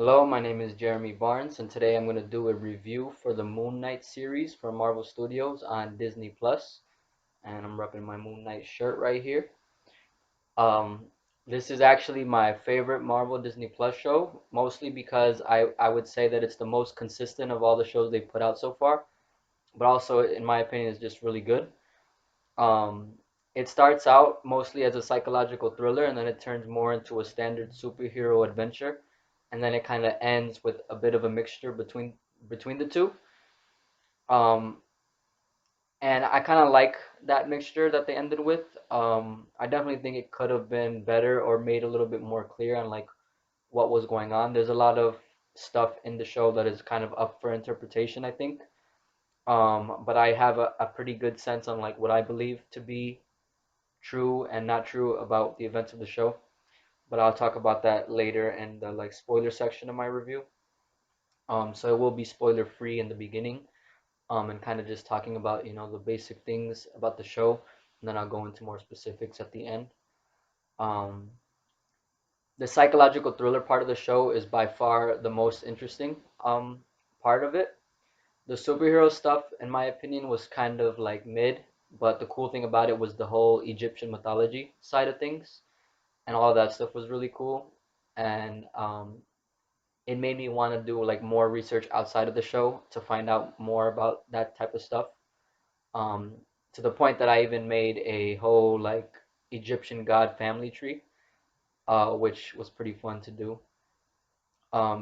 Hello, my name is Jeremy Barnes, and today I'm going to do a review for the Moon Knight series from Marvel Studios on Disney Plus. And I'm repping my Moon Knight shirt right here. Um, this is actually my favorite Marvel Disney Plus show, mostly because I would say that it's the most consistent of all the shows they put out so far, but also, in my opinion, it's just really good. Um, it starts out mostly as a psychological thriller, and then it turns more into a standard superhero adventure, and then it kind of ends with a bit of a mixture between the two. Um, and I kind of like that mixture that they ended with. I definitely think it could have been better or made a little bit more clear on like what was going on. There's a lot of stuff in the show that is kind of up for interpretation, I think. But I have a pretty good sense on like what I believe to be true and not true about the events of the show, but I'll talk about that later in the like spoiler section of my review. So it will be spoiler free in the beginning, and kind of just talking about the basic things about the show, and then I'll go into more specifics at the end. Um, the psychological thriller part of the show is by far the most interesting part of it. The superhero stuff, in my opinion, was kind of like mid, but the cool thing about it was the whole Egyptian mythology side of things and all of that stuff was really cool. And it made me want to do like more research outside of the show to find out more about that type of stuff. Um, to the point that I even made a whole like Egyptian god family tree, which was pretty fun to do.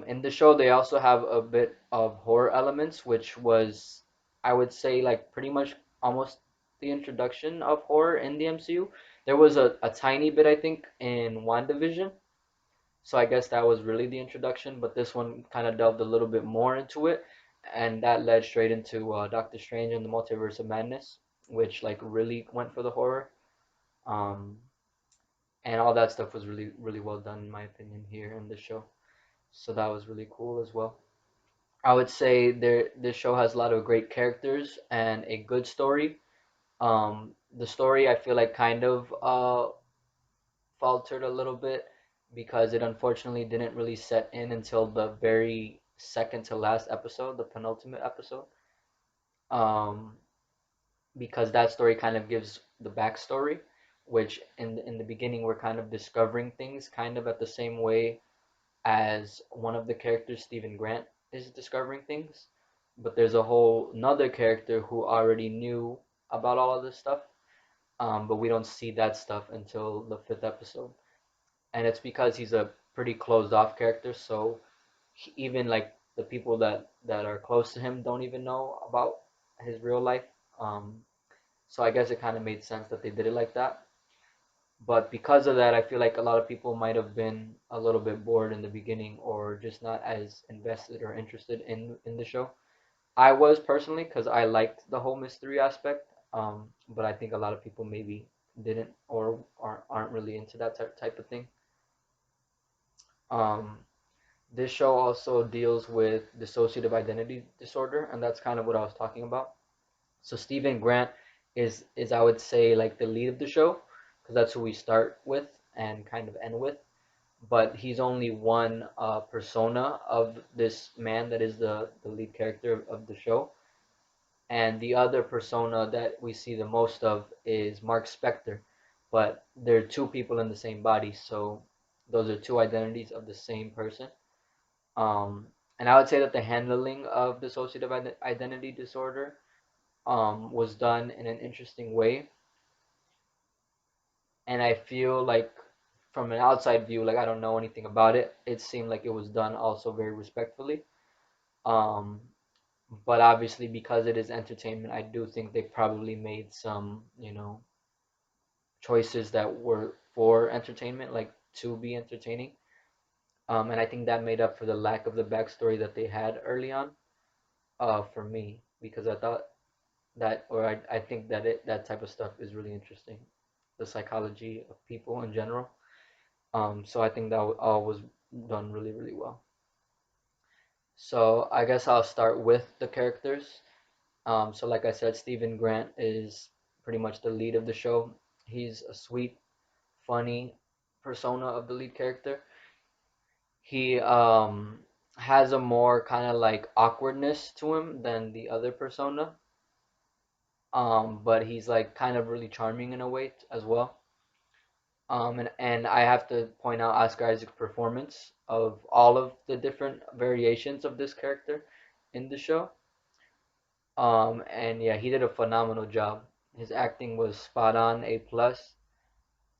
In the show, they also have a bit of horror elements, which was, I would say, like pretty much almost the introduction of horror in the MCU. There was a tiny bit, I think, in WandaVision. So I guess that was really the introduction, but this one kind of delved a little bit more into it, and that led straight into Doctor Strange and the Multiverse of Madness, which like really went for the horror. Um, and all that stuff was really really well done in my opinion here in the show. So that was really cool as well. I would say this show has a lot of great characters and a good story. The story I feel like kind of faltered a little bit because it unfortunately didn't really set in until the very second to last episode, the penultimate episode. Um, because that story kind of gives the backstory, which in the beginning we're kind of discovering things kind of at the same way as one of the characters, Stephen Grant, is discovering things. But there's a whole another character who already knew about all of this stuff, but we don't see that stuff until the fifth episode. And it's because he's a pretty closed off character, so even like the people that are close to him don't even know about his real life. um so I guess it kind of made sense that they did it like that, but because of that I feel like a lot of people might have been a little bit bored in the beginning or just not as invested or interested in the show. I was personally, because I liked the whole mystery aspect, but I think a lot of people maybe didn't or aren't really into that type of thing. um This show also deals with dissociative identity disorder, and that's kind of what I was talking about. So Stephen Grant is I would say like the lead of the show because that's who we start with and kind of end with. But he's only one persona of this man that is the lead character of the show, and the other persona that we see the most of is Mark Spector. But they're two people in the same body, so those are two identities of the same person. Um, and I would say that the handling of dissociative identity disorder was done in an interesting way. And I feel like from an outside view, like I don't know anything about it, it seemed like it was done also very respectfully. Um, but obviously, because it is entertainment, I do think they probably made some, choices that were for entertainment, like to be entertaining. And I think that made up for the lack of the backstory that they had early on, for me, because I thought I think that that type of stuff is really interesting, the psychology of people in general. So I think that all was done really, really well. So I guess I'll start with the characters. So like I said, Stephen Grant is pretty much the lead of the show. He's a sweet, funny persona of the lead character. He has a more kind of like awkwardness to him than the other persona. But he's like kind of really charming in a way as well. And I have to point out Oscar Isaac's performance of all of the different variations of this character in the show. And yeah, he did a phenomenal job. His acting was spot on, A plus.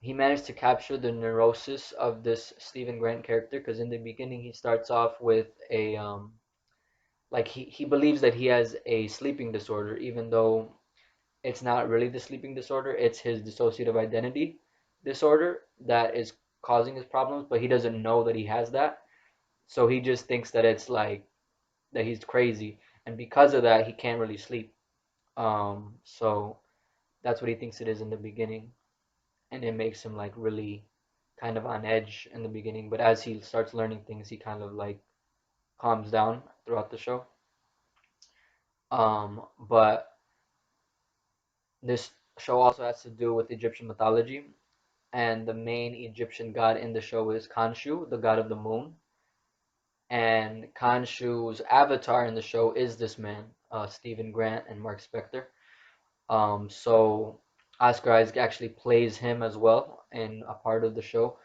He managed to capture the neurosis of this Stephen Grant character because in the beginning he starts off with a like he believes that he has a sleeping disorder, even though it's not really the sleeping disorder, it's his dissociative identity disorder that is causing his problems, but he doesn't know that he has that. So he just thinks that it's like that he's crazy, and because of that, he can't really sleep. So that's what he thinks it is in the beginning, and it makes him like really kind of on edge in the beginning. But as he starts learning things, he kind of like calms down throughout the show. But this show also has to do with Egyptian mythology, and the main Egyptian god in the show is Khonshu, the god of the moon. And Khonshu's avatar in the show is this man, Stephen Grant and Mark Spector. So Oscar Isaac actually plays him as well in a part of the show,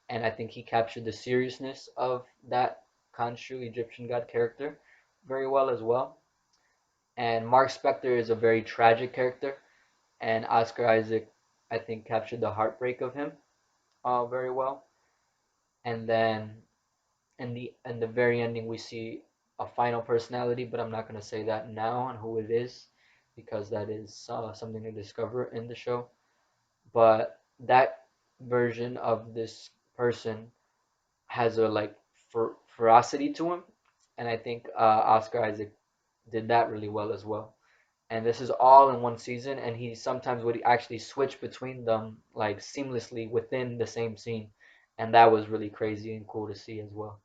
and I think he captured the seriousness of that Khonshu Egyptian god character very well as well. And Mark Spector is a very tragic character, and Oscar Isaac, I think, captured the heartbreak of him very well. And then in the very ending, we see a final personality, but I'm not gonna say that now on who it is because that is something to discover in the show. But that version of this person has a like ferocity to him, and I think Oscar Isaac did that really well as well. And this is all in one season, and he sometimes would actually switch between them like seamlessly within the same scene, and that was really crazy and cool to see as well.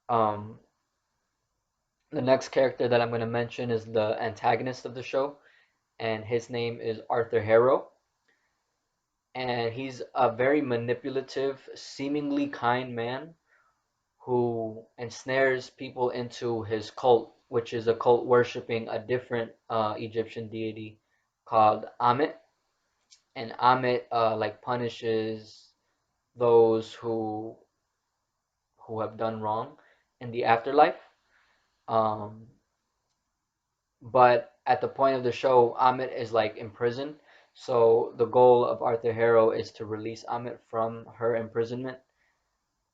Um, the next character that I'm going to mention is the antagonist of the show, and his name is Arthur Harrow, and he's a very manipulative, seemingly kind man who ensnares people into his cult, which is a cult worshiping a different Egyptian deity called Ammit. And Ammit like punishes those who have done wrong in the afterlife. Um, but at the point of the show, Ammit is like imprisoned. So the goal of Arthur Harrow is to release Ammit from her imprisonment,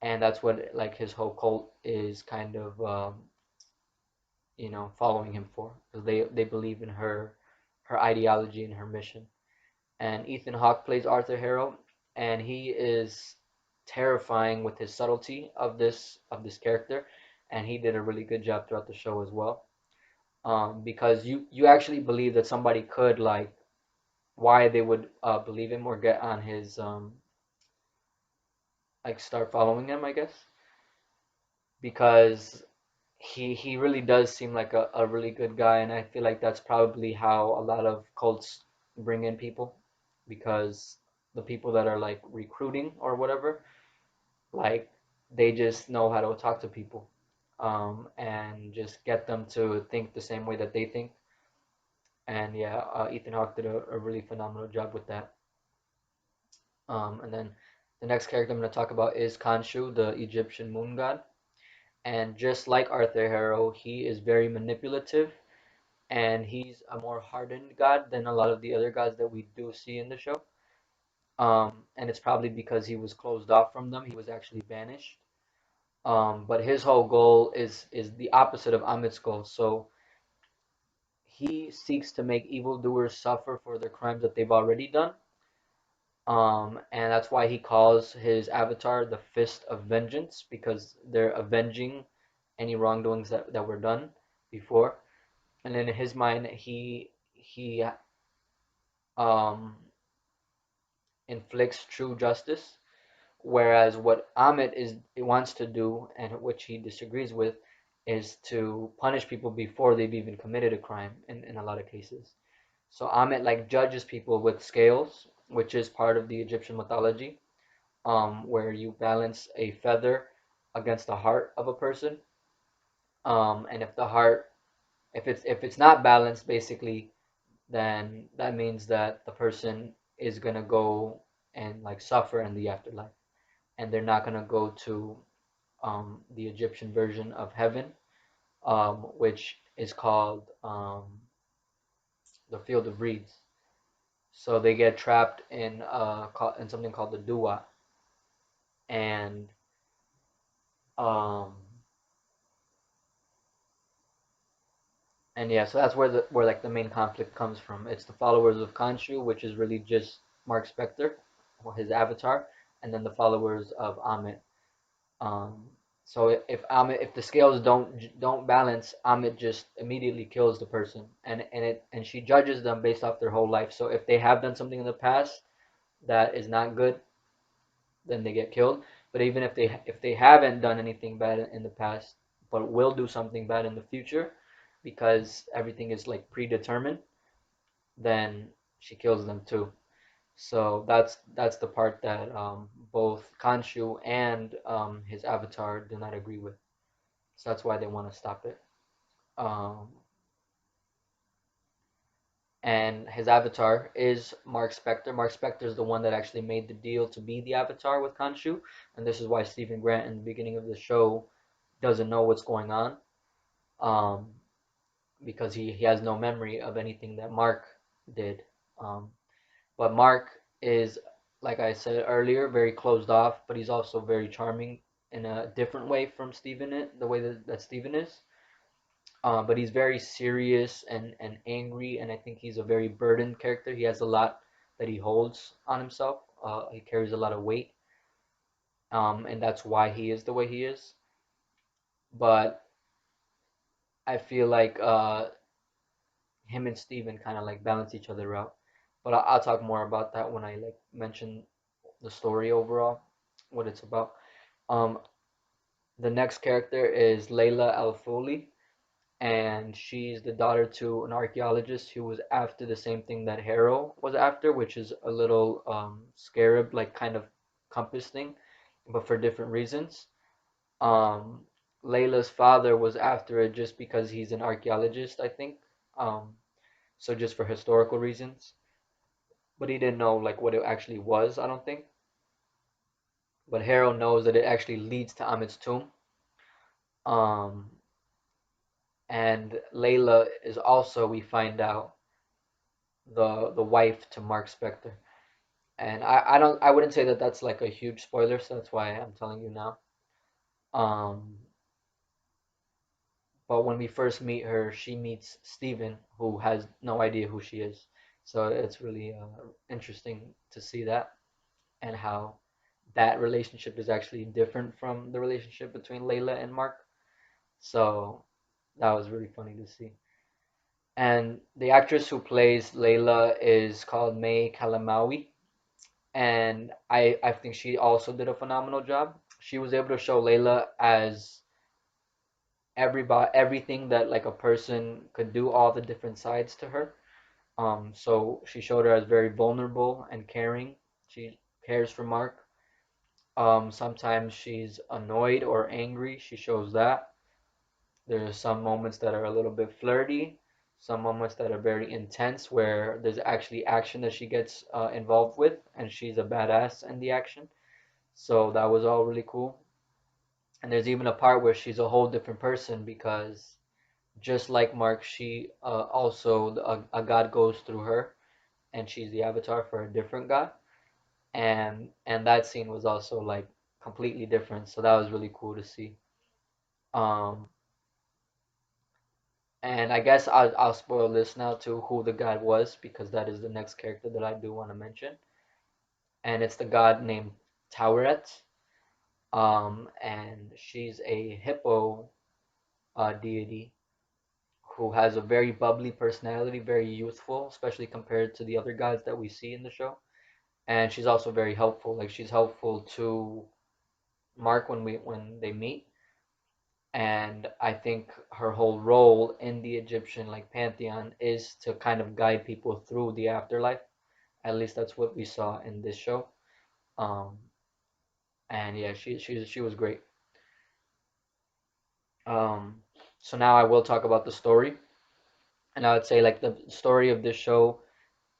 and that's what like his whole cult is kind of following him for because they believe in her ideology and her mission. And Ethan Hawke plays Arthur Harrow, and he is terrifying with his subtlety of this character, and he did a really good job throughout the show as well. Because you actually believe that somebody could like why they would believe him or get on his like start following him, I guess, because he really does seem like a really good guy, and I feel like that's probably how a lot of cults bring in people because the people that are like recruiting or whatever, like they just know how to talk to people and just get them to think the same way that they think. And yeah, Ethan Hawke did a really phenomenal job with that. And then the next character I'm going to talk about is Kanshu, the Egyptian moon god. And just like Arthur Harrow, he is very manipulative, and he's a more hardened god than a lot of the other gods that we do see in the show. And it's probably because he was closed off from them. He was actually banished. But his whole goal is the opposite of Ammit's goal. So he seeks to make evildoers suffer for their crimes that they've already done. And that's why he calls his avatar the Fist of Vengeance because they're avenging any wrongdoings that were done before. And in his mind, he um, inflicts true justice, whereas what Ammit is wants to do and which he disagrees with is to punish people before they've even committed a crime in a lot of cases. So Ammit like judges people with scales, which is part of the Egyptian mythology, where you balance a feather against the heart of a person. And if the heart, if it's not balanced, basically, then that means that the person is gonna go and like suffer in the afterlife, and they're not gonna go to the Egyptian version of heaven, which is called the field of reeds. So they get trapped in something called the dua, and um, yeah, so that's where like the main conflict comes from. It's the followers of Khonshu, which is really just Mark Spector, or his avatar, and then the followers of Ammit. Um, so if the scales don't balance, Ammit just immediately kills the person, and she judges them based off their whole life. So if they have done something in the past that is not good, then they get killed. But even if they haven't done anything bad in the past, but will do something bad in the future, because everything is like predetermined, then she kills them too. So that's the part that both Kanshu and his avatar do not agree with. So that's why they want to stop it. Um, and his avatar is Mark Spector. Mark Spector is the one that actually made the deal to be the avatar with Khonshu, and this is why Stephen Grant in the beginning of the show doesn't know what's going on, um, because he has no memory of anything that Mark did. Um, but Mark is, like I said earlier, very closed off, but he's also very charming in a different way from Stephen, the way that Stephen is. But he's very serious and angry, and I think he's a very burdened character. He has a lot that he holds on himself. He carries a lot of weight, and that's why he is the way he is. But I feel like him and Steven kind of like balance each other out. But I'll talk more about that when I like mention the story overall, what it's about. Um, the next character is Leila Alfoli, and she's the daughter to an archaeologist who was after the same thing that Harrow was after, which is a little scarab, like kind of compass thing, but for different reasons. Um, Layla's father was after it just because he's an archaeologist, I think. Um, so just for historical reasons, but he didn't know like what it actually was, I don't think. But Harrow knows that it actually leads to Ammit's tomb. Um, and Layla is also, we find out, the wife to Mark Spector. And I wouldn't say that that's like a huge spoiler, so that's why I'm telling you now. Um, but when we first meet her, she meets Steven, who has no idea who she is. So it's really interesting to see that, and how that relationship is actually different from the relationship between Layla and Mark. So that was really funny to see. And the actress who plays Layla is called May Calamawy, and I think she also did a phenomenal job. She was able to show Layla as everything that like a person could do, all the different sides to her. So she showed her as very vulnerable and caring. She cares for Mark. Sometimes she's annoyed or angry. She shows that. There's some moments that are a little bit flirty, some moments that are very intense where there's actually action that she gets involved with, and she's a badass in the action. So that was all really cool. And there's even a part where she's a whole different person because just like Mark, she also a god goes through her, and she's the avatar for a different god. And that scene was also like completely different. So that was really cool to see. Um, and I guess I'll spoil this now to who the god was, because that is the next character that I do want to mention, and it's the god named Taweret. And she's a hippo deity who has a very bubbly personality, very youthful, especially compared to the other gods that we see in the show. And she's also very helpful. Like she's helpful to Mark when they meet. And I think her whole role in the Egyptian like pantheon is to kind of guide people through the afterlife. At least that's what we saw in this show. Um, and yeah, she was great. Um, So now I will talk about the story, and I would say like the story of this show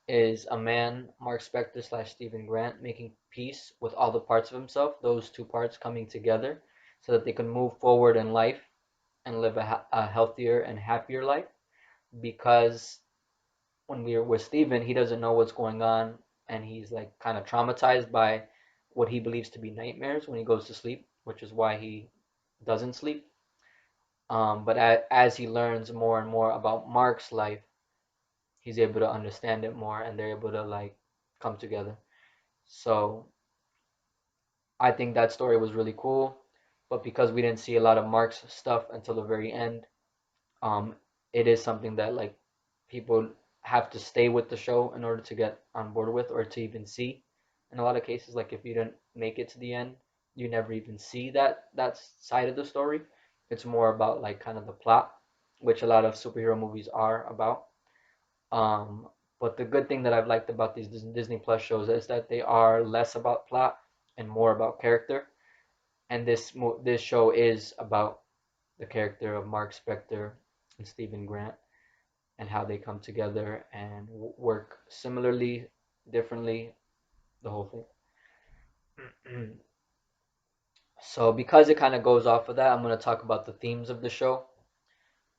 is a man, Mark Spector slash Stephen Grant, making peace with all the parts of himself, those two parts coming together so that they can move forward in life and live a healthier and happier life. Because when we're with Stephen, he doesn't know what's going on, and he's like kind of traumatized by what he believes to be nightmares when he goes to sleep, which is why he doesn't sleep. But as he learns more and more about Mark's life, he's able to understand it more, and they're able to like come together. So I think that story was really cool, but because we didn't see a lot of Mark's stuff until the very end, um, it is something that like people have to stay with the show in order to get on board with or to even see. In a lot of cases, like if you didn't make it to the end, you never even see that side of the story. It's more about like kind of the plot, which a lot of superhero movies are about. Um, but the good thing that I've liked about these Disney Plus shows is that they are less about plot and more about character. And this show is about the character of Mark Spector and Stephen Grant and how they come together and work similarly, differently, the whole thing. So because it kind of goes off of that, I'm going to talk about the themes of the show.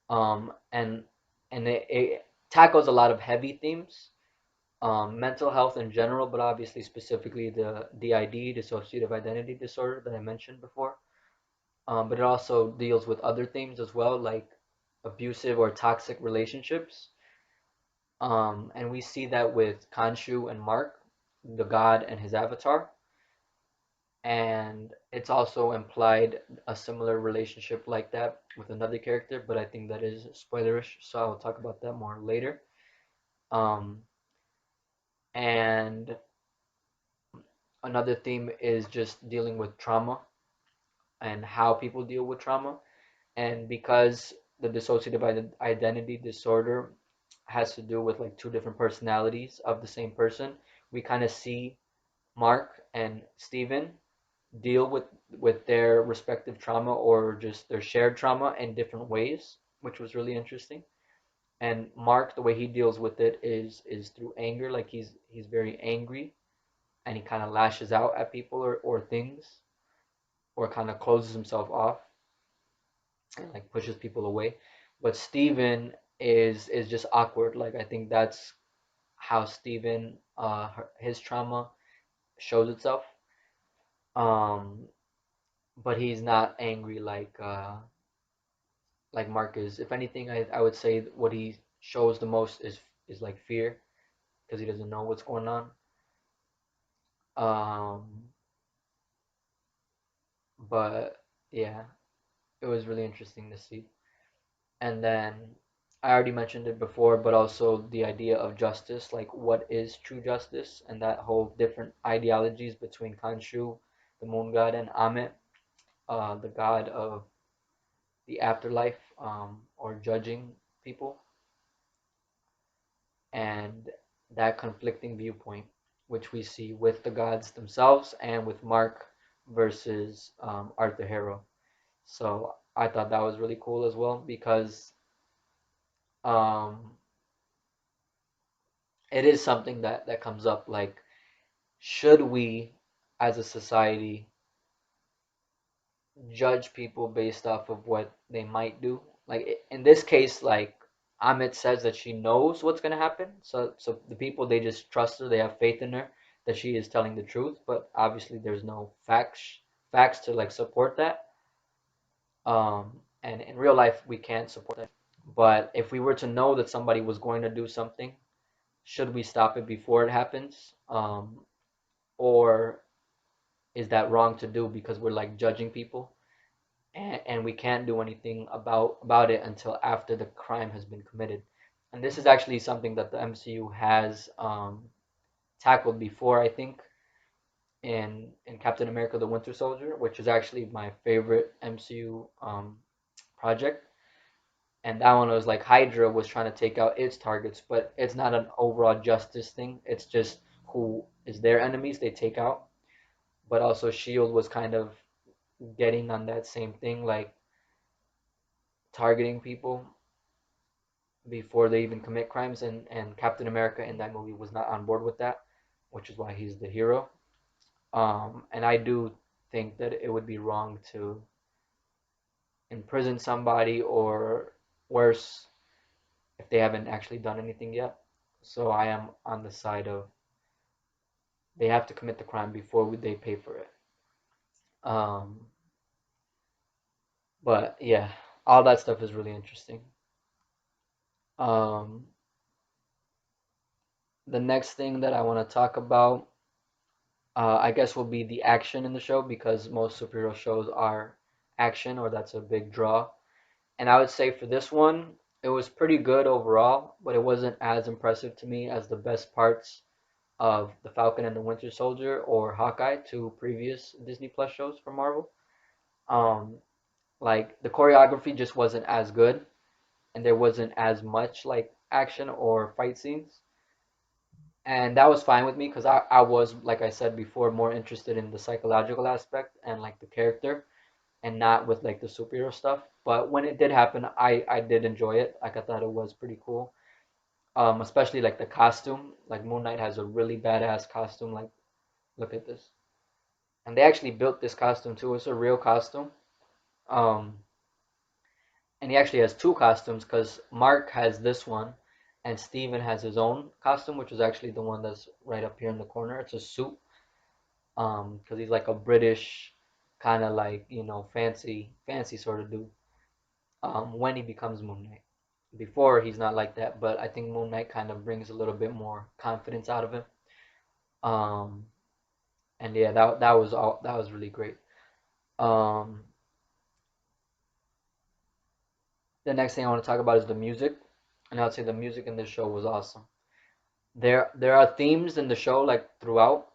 Um, and it tackles a lot of heavy themes, mental health in general, but obviously specifically the DID, dissociative identity disorder that I mentioned before. But it also deals with other themes as well, like abusive or toxic relationships. And we see that with Khonshu and Mark, the god and his avatar. And it's also implied a similar relationship like that with another character, but I think that is spoilerish, so I'll talk about that more later. Um, and another theme is just dealing with trauma and how people deal with trauma. And because the dissociative identity disorder has to do with like two different personalities of the same person, we kind of see Mark and Steven deal with their respective trauma or just their shared trauma in different ways, which was really interesting. And Mark, the way he deals with it is through anger, like he's very angry and he kind of lashes out at people or things or kind of closes himself off and like pushes people away. But Steven is just awkward. Like I think that's how Steven his trauma shows itself. Um, but he's not angry like Mark is. If anything, I would say what he shows the most is like fear because he doesn't know what's going on. Um, but yeah, it was really interesting to see. And then I already mentioned it before, but also the idea of justice, like what is true justice, and that whole different ideologies between Kanshu, the moon god, and Ammit, the god of the afterlife, or judging people, and that conflicting viewpoint, which we see with the gods themselves and with Mark versus Arthur Harrow. So I thought that was really cool as well because um, it is something that comes up. Like, should we, as a society, judge people based off of what they might do? Like in this case, like Amit says that she knows what's gonna happen. So the people, they just trust her, they have faith in her that she is telling the truth. But obviously, there's no facts to like support that. And in real life, we can't support that. But if we were to know that somebody was going to do something, should we stop it before it happens? Or is that wrong to do because we're like judging people and we can't do anything about it until after the crime has been committed? And this is actually something that the MCU has tackled before, I think, in Captain America: The Winter Soldier, which is actually my favorite MCU project. And that one was like Hydra was trying to take out its targets, but it's not an overall justice thing. It's just who is their enemies they take out. But also Shield was kind of getting on that same thing, like targeting people before they even commit crimes, and Captain America in that movie was not on board with that, which is why he's the hero. And I do think that it would be wrong to imprison somebody, or worse, if they haven't actually done anything yet. So I am on the side of they have to commit the crime before they pay for it. Um, but yeah, all that stuff is really interesting. Um, the next thing that I want to talk about, I guess, will be the action in the show, because most superhero shows are action, or that's a big draw. And I would say for this one, it was pretty good overall, but it wasn't as impressive to me as the best parts of The Falcon and the Winter Soldier or Hawkeye, two previous Disney Plus shows from Marvel. Um, like the choreography just wasn't as good, and there wasn't as much like action or fight scenes. And that was fine with me, because I was, like I said before, more interested in the psychological aspect and like the character, and not with like the superhero stuff. But when it did happen, I did enjoy it. Like I thought it was pretty cool. Especially like the costume. Like Moon Knight has a really badass costume. Like, look at this. And they actually built this costume too. It's a real costume. Um, and he actually has two costumes, because Mark has this one, and Steven has his own costume, which is actually the one that's right up here in the corner. It's a suit. Because he's like a British kind of like, fancy sort of dude. When he becomes Moon Knight. Before he's not like that, but I think Moon Knight kind of brings a little bit more confidence out of him. Um, and yeah, that was all. That was really great. Um, the next thing I want to talk about is the music, and I'd say the music in this show was awesome. There are themes in the show like throughout,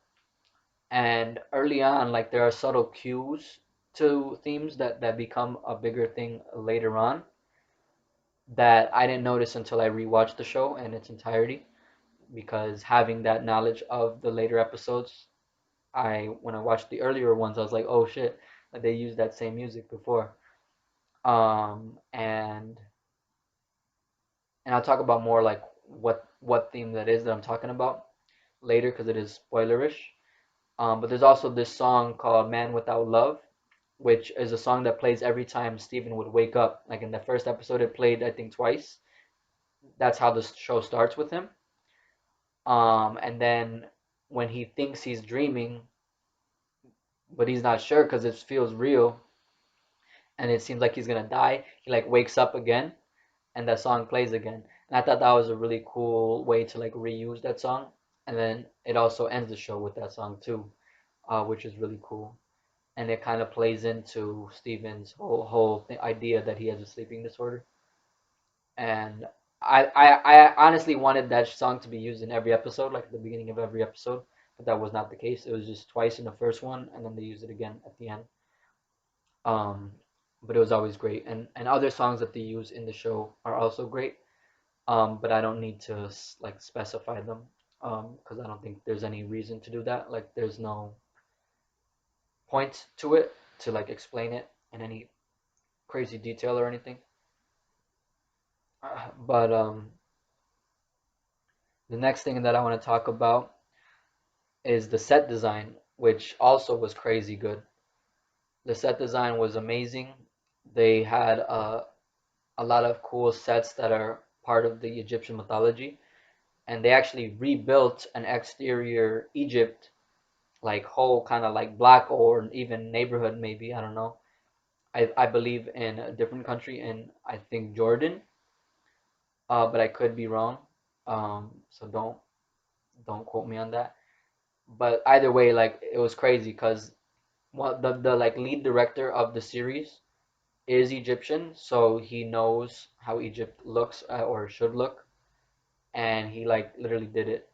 and early on, like there are subtle cues to themes that become a bigger thing later on, that I didn't notice until I rewatched the show in its entirety, because having that knowledge of the later episodes, when I watched the earlier ones, I was like, oh shit, like they used that same music before. And I'll talk about more like what theme that is that I'm talking about later, because it is spoilerish. But there's also this song called "Man Without Love," which is a song that plays every time Steven would wake up. Like in the first episode, it played I think twice. That's how the show starts with him. And then when he thinks he's dreaming, but he's not sure because it feels real, and it seems like he's gonna die, he like wakes up again, and that song plays again. And I thought that was a really cool way to like reuse that song. And then it also ends the show with that song too, which is really cool. And it kind of plays into Steven's whole idea that he has a sleeping disorder. And I honestly wanted that song to be used in every episode, like at the beginning of every episode, but that was not the case. It was just twice in the first one, and then they used it again at the end. Um, but it was always great, and other songs that they use in the show are also great. But I don't need to like specify them, because I don't think there's any reason to do that. Like, there's no point to it to like explain it in any crazy detail or anything. But the next thing that I want to talk about is the set design, which also was crazy good. The set design was amazing. They had a lot of cool sets that are part of the Egyptian mythology, and they actually rebuilt an exterior Egypt, like whole kind of like block or even neighborhood, maybe, I don't know. I believe in a different country, in I think Jordan, but I could be wrong. So don't quote me on that. But either way, like it was crazy because the like lead director of the series is Egyptian, so he knows how Egypt looks, or should look, and he like literally did it.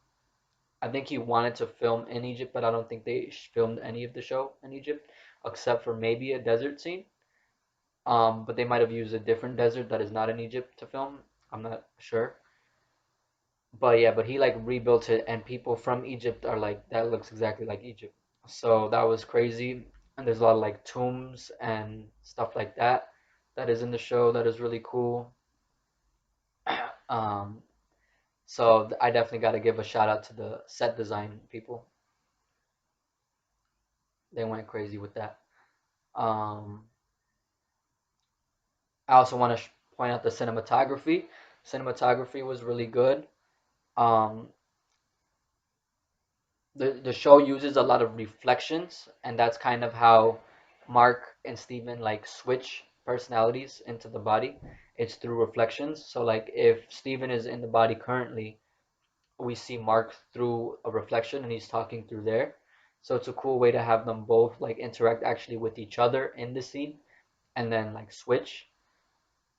I think he wanted to film in Egypt, but I don't think they filmed any of the show in Egypt, except for maybe a desert scene. But they might have used a different desert that is not in Egypt to film. I'm not sure. But yeah, but he like rebuilt it, and people from Egypt are like, that looks exactly like Egypt. So that was crazy. And there's a lot of like tombs and stuff like that that is in the show that is really cool. Um, so I definitely got to give a shout out to the set design people. They went crazy with that. Um, I also want to point out the cinematography. Cinematography was really good. Um, the show uses a lot of reflections, and that's kind of how Mark and Steven like switch personalities into the body. It's through reflections. So like if Steven is in the body currently, we see Mark through a reflection and he's talking through there. So it's a cool way to have them both like interact actually with each other in the scene and then like switch.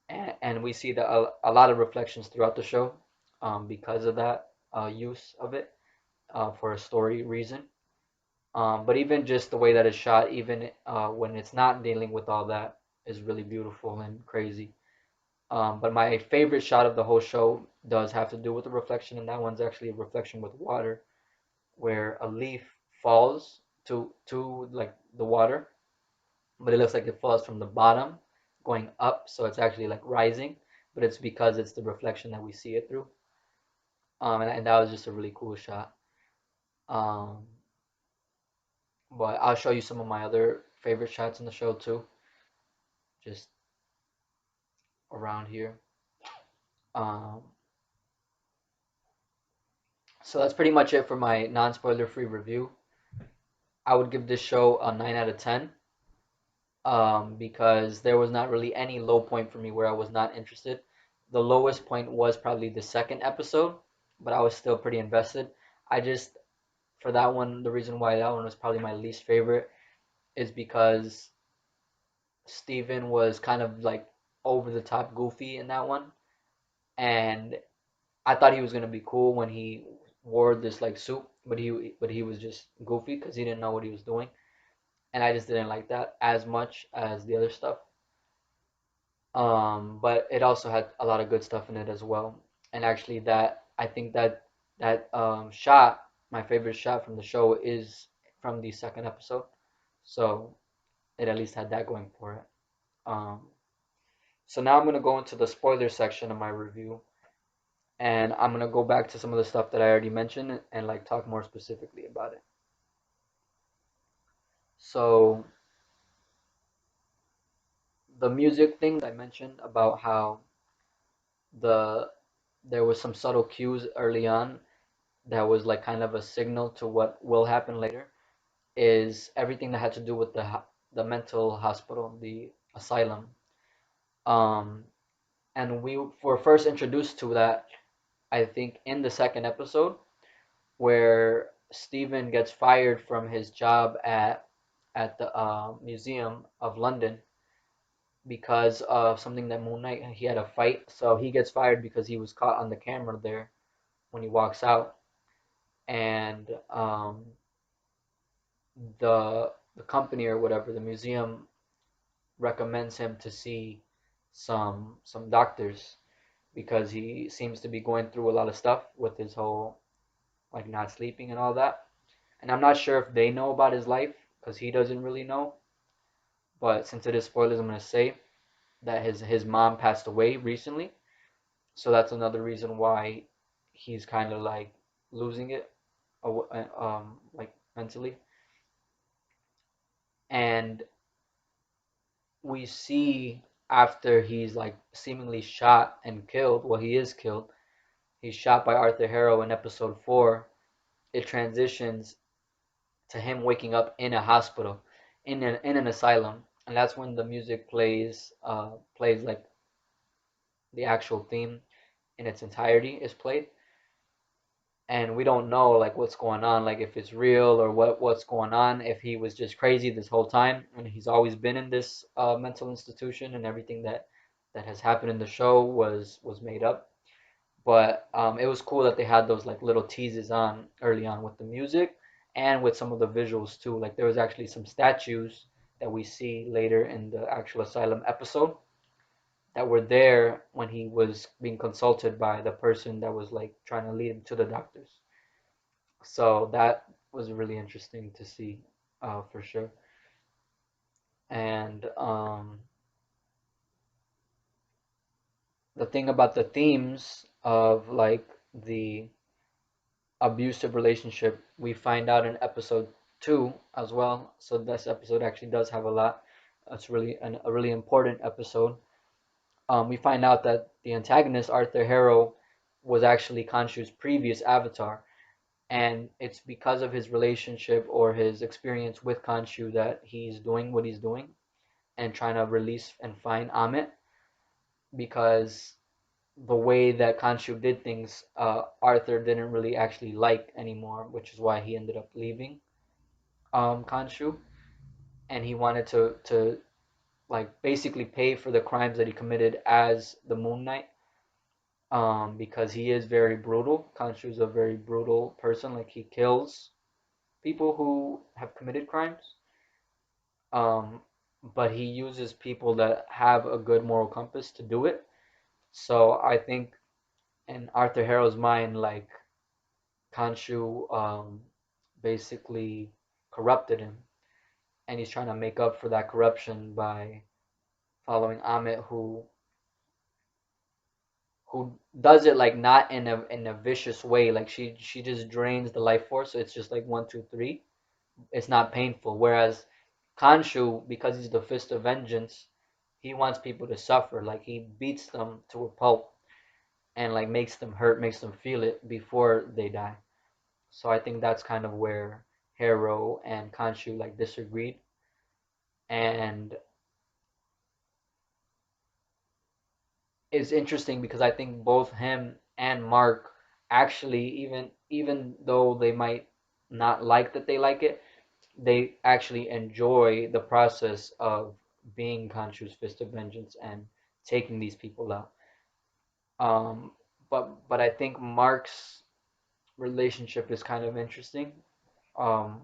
And we see a lot of reflections throughout the show because of that use of it for a story reason. But even just the way that it's shot, even when it's not dealing with all that, is really beautiful and crazy. But my favorite shot of the whole show does have to do with the reflection, and that one's actually a reflection with water, where a leaf falls to like the water, but it looks like it falls from the bottom going up, so it's actually like rising, but it's because it's the reflection that we see it through. And that was just a really cool shot. Um, but I'll show you some of my other favorite shots in the show too, just around here. Um, so that's pretty much it for my non-spoiler free review. I would give this show a 9 out of 10 because there was not really any low point for me where I was not interested. The lowest point was probably the second episode, but I was still pretty invested. I just, for that one, the reason why that one was probably my least favorite is because Steven was kind of like over the top goofy in that one. And I thought he was gonna be cool when he wore this like suit, but he was just goofy because he didn't know what he was doing, and I just didn't like that as much as the other stuff. But it also had a lot of good stuff in it as well. And actually, that I think that shot, my favorite shot from the show, is from the second episode. So it at least had that going for it. Um, so now I'm gonna go into the spoiler section of my review, and I'm gonna go back to some of the stuff that I already mentioned and like talk more specifically about it. So the music thing I mentioned about how the there was some subtle cues early on that was like kind of a signal to what will happen later is everything that had to do with the mental hospital, the asylum. Um, and we were first introduced to that, I think, in the second episode where Stephen gets fired from his job at the Museum of London because of something that Moon Knight he had a fight. So he gets fired because he was caught on the camera there when he walks out, and the company or whatever, the museum recommends him to see some doctors because he seems to be going through a lot of stuff with his whole like not sleeping and all that. And I'm not sure if they know about his life because he doesn't really know. But since it is spoilers, I'm gonna say that his mom passed away recently, so that's another reason why he's kind of like losing it, like mentally. And we see after he's like seemingly shot and killed, well, he is killed. He's shot by Arthur Harrow in episode 4. It transitions to him waking up in a hospital, in an asylum, and that's when the music plays like the actual theme in its entirety is played, and we don't know like what's going on, like if it's real or what's going on, if he was just crazy this whole time and he's always been in this mental institution and everything that has happened in the show was made up. But it was cool that they had those like little teases on early on with the music and with some of the visuals too. Like there was actually some statues that we see later in the actual asylum episode that were there when he was being consulted by the person that was like trying to lead him to the doctors. So that was really interesting to see, for sure. And the thing about the themes of like the abusive relationship, we find out in episode 2 as well. So this episode actually does have a lot. It's really a really important episode. We find out that the antagonist, Arthur Harrow, was actually Khonshu's previous avatar, and it's because of his relationship or his experience with Khonshu that he's doing what he's doing and trying to release and find Ammit, because the way that Khonshu did things, Arthur didn't really actually like anymore, which is why he ended up leaving Khonshu, and he wanted to like basically pay for the crimes that he committed as the Moon Knight, because he is very brutal. Khonshu is a very brutal person. Like he kills people who have committed crimes, um, but he uses people that have a good moral compass to do it. So I think in Arthur Harrow's mind, like Khonshu basically corrupted him, and he's trying to make up for that corruption by following Ammit, who does it like not in a vicious way. Like she just drains the life force, so it's just like one, two, three. It's not painful. Whereas Khonshu, because he's the fist of vengeance, he wants people to suffer. Like he beats them to a pulp and like makes them hurt, makes them feel it before they die. So I think that's kind of where Harrow and Khonshu like disagreed. And it's interesting because I think both him and Mark actually, even though they might not like that they like it, they actually enjoy the process of being Khonshu's fist of vengeance and taking these people out. Um, but I think Mark's relationship is kind of interesting, um,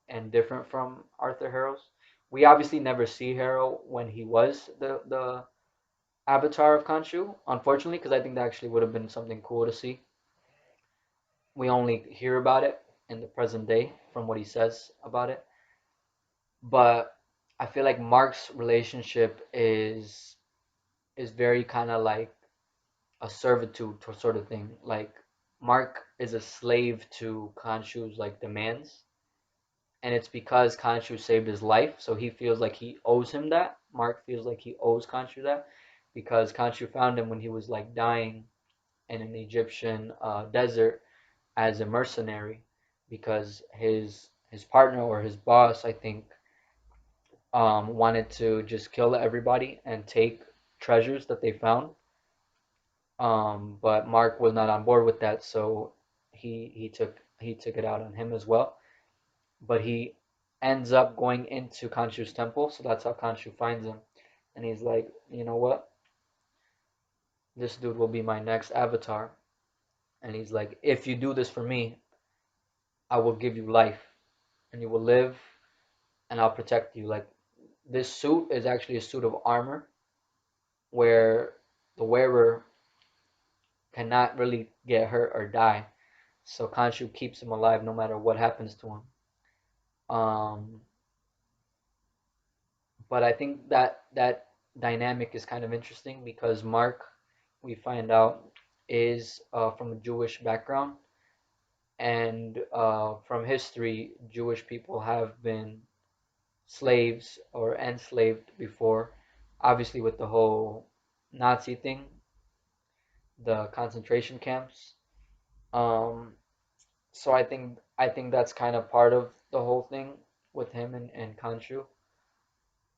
and different from Arthur Harrow's. We obviously never see Harrow when he was the avatar of Khonshu, unfortunately, because I think that actually would have been something cool to see. We only hear about it in the present day from what he says about it. But I feel like Mark's relationship is very kind of like a servitude sort of thing. Like Mark is a slave to Khonshu's like demands, and it's because Khonshu saved his life, so he feels like he owes him that. Mark feels like he owes Khonshu that because Khonshu found him when he was like dying in an Egyptian desert as a mercenary, because his partner or his boss, I think, wanted to just kill everybody and take treasures that they found. But Mark was not on board with that, so he took it out on him as well. But he ends up going into Khonshu's temple, so that's how Khonshu finds him. And he's like, you know what? This dude will be my next avatar. And he's like, if you do this for me, I will give you life, and you will live, and I'll protect you. Like this suit is actually a suit of armor where the wearer cannot really get hurt or die. So Khonshu keeps him alive no matter what happens to him. Um, but I think that dynamic is kind of interesting because Mark, we find out, is from a Jewish background, and from history, Jewish people have been slaves or enslaved before. Obviously, with the whole Nazi thing, the concentration camps. Um, so I think that's kind of part of the whole thing with him and Kanshu.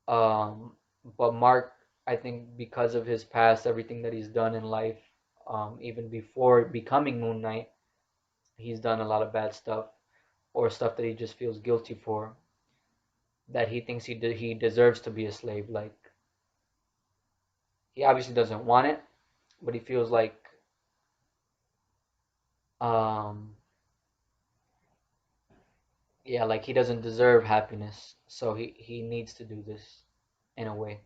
Um, but Mark, I think because of his past, everything that he's done in life, even before becoming Moon Knight, he's done a lot of bad stuff or stuff that he just feels guilty for, that he thinks he deserves to be a slave. Like he obviously doesn't want it, but he feels like um, yeah, like he doesn't deserve happiness, so he needs to do this in a way,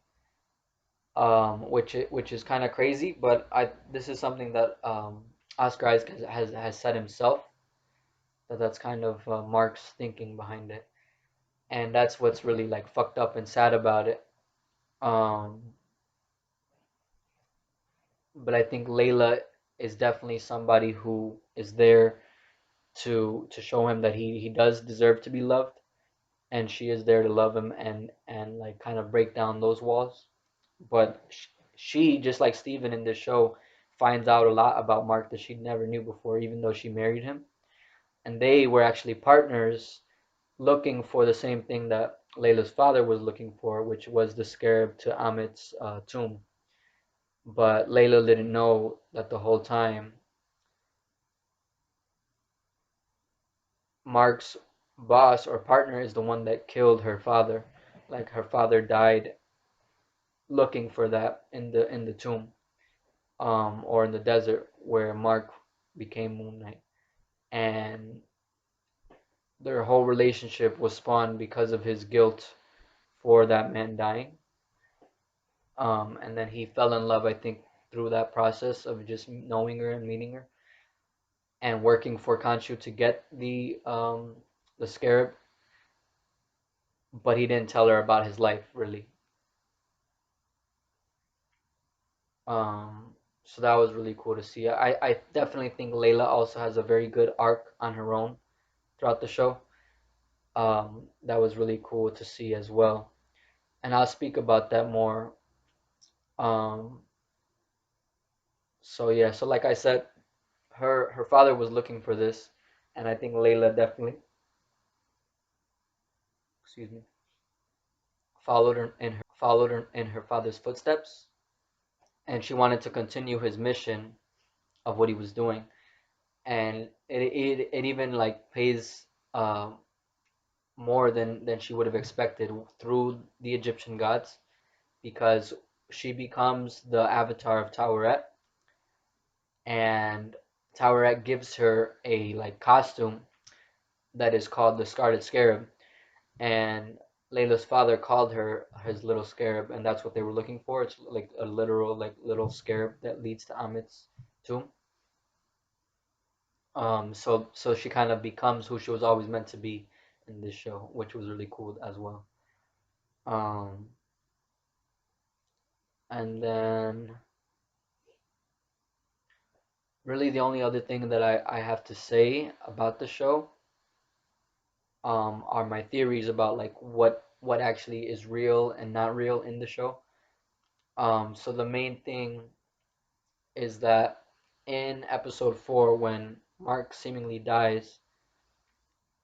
which is kind of crazy. But I this is something that Oscar Isaac has said himself, that that's kind of Mark's thinking behind it, and that's what's really like fucked up and sad about it. Um, but I think Layla is definitely somebody who is there to show him that he does deserve to be loved, and she is there to love him and like kind of break down those walls. But she, just like Steven in this show, finds out a lot about Mark that she never knew before, even though she married him. And they were actually partners looking for the same thing that Layla's father was looking for, which was the scarab to Ammit's tomb. But Layla didn't know that the whole time Mark's boss or partner is the one that killed her father. Like her father died looking for that in the tomb, or in the desert where Mark became Moon Knight, and their whole relationship was spawned because of his guilt for that man dying. And then he fell in love, I think, through that process of just knowing her and meeting her and working for Khonshu to get the scarab, but he didn't tell her about his life really. Um, so that was really cool to see. I definitely think Layla also has a very good arc on her own throughout the show. That was really cool to see as well. And I'll speak about that more. Um, so yeah, so like I said, her father was looking for this, and I think Layla definitely, excuse me, followed her in her father's footsteps, and she wanted to continue his mission of what he was doing, and it even like pays more than she would have expected through the Egyptian gods, because she becomes the avatar of Taweret, and Taweret gives her a like costume that is called the Scarlet Scarab, and Layla's father called her his little scarab, and that's what they were looking for. It's like a literal like little scarab that leads to Ammit's tomb. So she kind of becomes who she was always meant to be in this show, which was really cool as well. Um, and then really the only other thing that I have to say about the show are my theories about like what actually is real and not real in the show. So the main thing is that in episode 4, when Mark seemingly dies,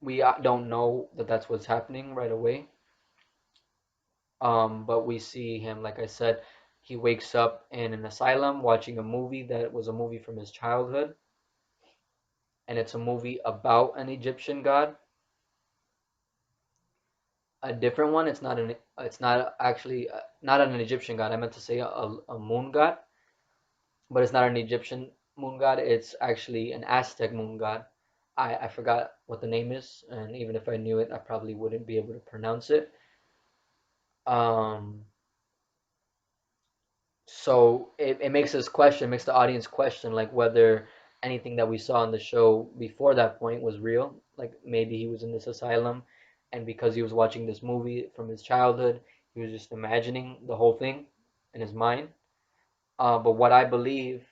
we don't know that that's what's happening right away. But we see him, like I said, he wakes up in an asylum watching a movie that was a movie from his childhood, and it's a movie about an Egyptian god. A different one. It's not an. It's not actually not an Egyptian god. I meant to say a moon god, but it's not an Egyptian moon god. It's actually an Aztec moon god. I forgot what the name is, and even if I knew it, I probably wouldn't be able to pronounce it. Um, so it makes us question, makes the audience question, like whether anything that we saw in the show before that point was real. Like maybe he was in this asylum, and because he was watching this movie from his childhood, he was just imagining the whole thing in his mind. But what I believe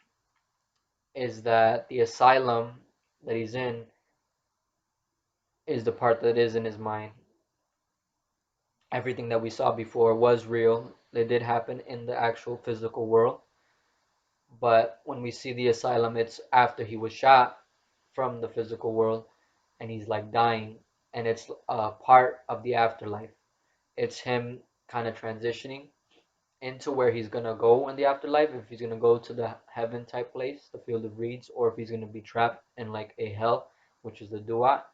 is that the asylum that he's in is the part that is in his mind. Everything that we saw before was real. It did happen in the actual physical world. But when we see the asylum, it's after he was shot from the physical world and he's like dying, and it's a part of the afterlife. It's him kind of transitioning into where he's gonna go in the afterlife, if he's gonna go to the heaven type place, the field of reeds, or if he's gonna be trapped in like a hell, which is the duat.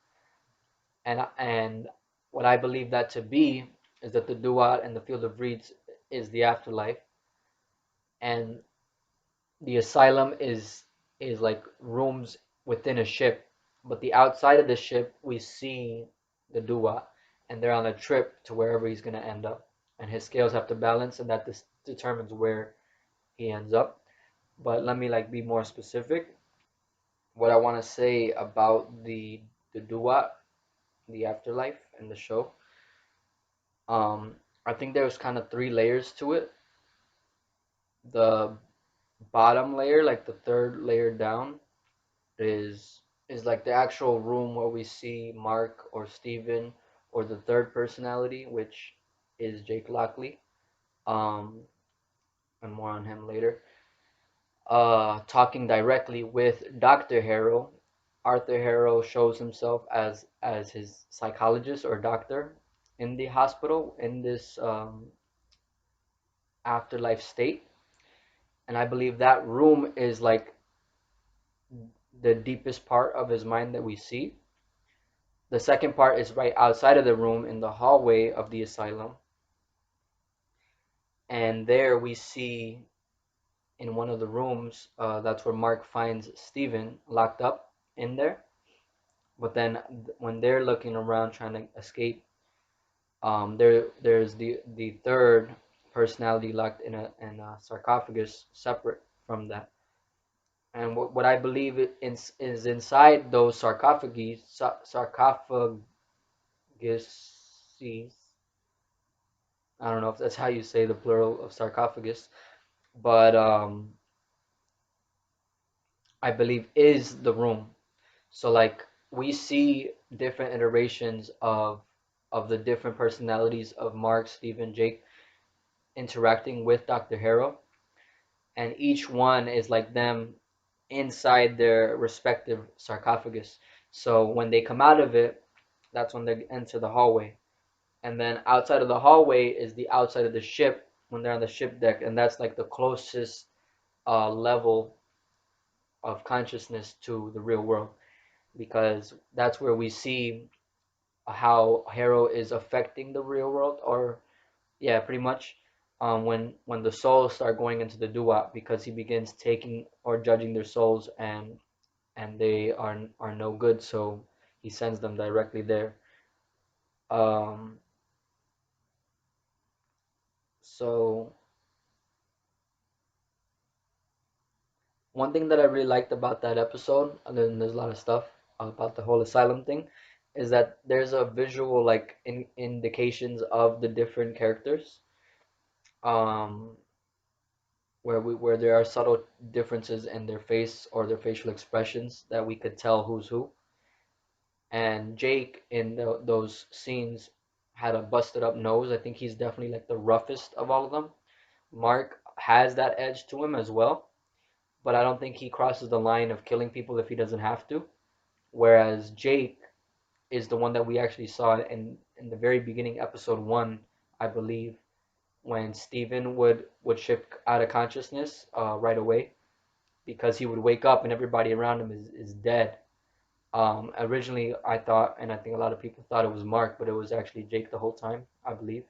And what I believe that to be is that the duat and the field of reeds is the afterlife, and the asylum is like rooms within a ship, but the outside of the ship we see the duat, and they're on a trip to wherever he's gonna end up, and his scales have to balance, and that determines where he ends up. But let me like be more specific. What I want to say about the duat, the afterlife in the show, I think there's kind of three layers to it. The bottom layer, like the third layer down, is is like the actual room where we see Mark or Steven or the third personality, which is Jake Lockley. Um, and more on him later. Talking directly with Dr. Harrow. Arthur Harrow shows himself as his psychologist or doctor in the hospital in this afterlife state, and I believe that room is like the deepest part of his mind that we see. The second part is right outside of the room in the hallway of the asylum, and there we see in one of the rooms, that's where Mark finds Steven locked up in there. But then when they're looking around trying to escape, there's the third personality locked in a sarcophagus separate from that. And what I believe is inside those sarcophaguses. I don't know if that's how you say the plural of sarcophagus, but I believe is the room. So like we see different iterations of the different personalities of Mark, Stephen, Jake interacting with Dr. Harrow, and each one is like them inside their respective sarcophagus. So when they come out of it, that's when they enter the hallway. And then outside of the hallway is the outside of the ship when they're on the ship deck, and that's like the closest level of consciousness to the real world, because that's where we see how Harrow is affecting the real world, or yeah, pretty much. When the souls start going into the dua, because he begins taking or judging their souls, and they are no good, so he sends them directly there. Um, so one thing that I really liked about that episode, other than there's a lot of stuff about the whole asylum thing, is that there's a visual like indications of the different characters. Um, where there are subtle differences in their face or their facial expressions that we could tell who's who. And Jake in those scenes had a busted up nose. I think he's definitely like the roughest of all of them. Mark has that edge to him as well, but I don't think he crosses the line of killing people if he doesn't have to. Whereas Jake is the one that we actually saw in the very beginning, episode one, I believe, when Steven would ship out of consciousness right away, because he would wake up and everybody around him is dead. Originally, I thought, and I think a lot of people thought it was Mark, but it was actually Jake the whole time, I believe.